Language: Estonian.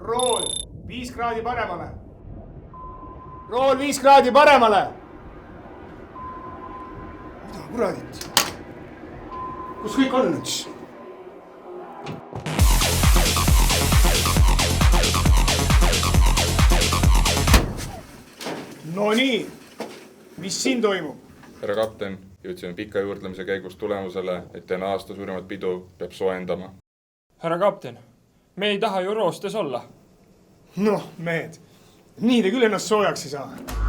rool 5 kraadi paremale. Rool 5 kraadi paremale. Mida kuradit? Kus kõik on nüüd? No nii, mis siin toimub? Härra kapten, jõudsime pika juurdlemise käigus tulemusele, et enne aasta suurimat pidu peab soojendama. Härra kapten, me ei taha ju roostes olla. Noh, mehed, nii te küll ennast soojaks ei saa.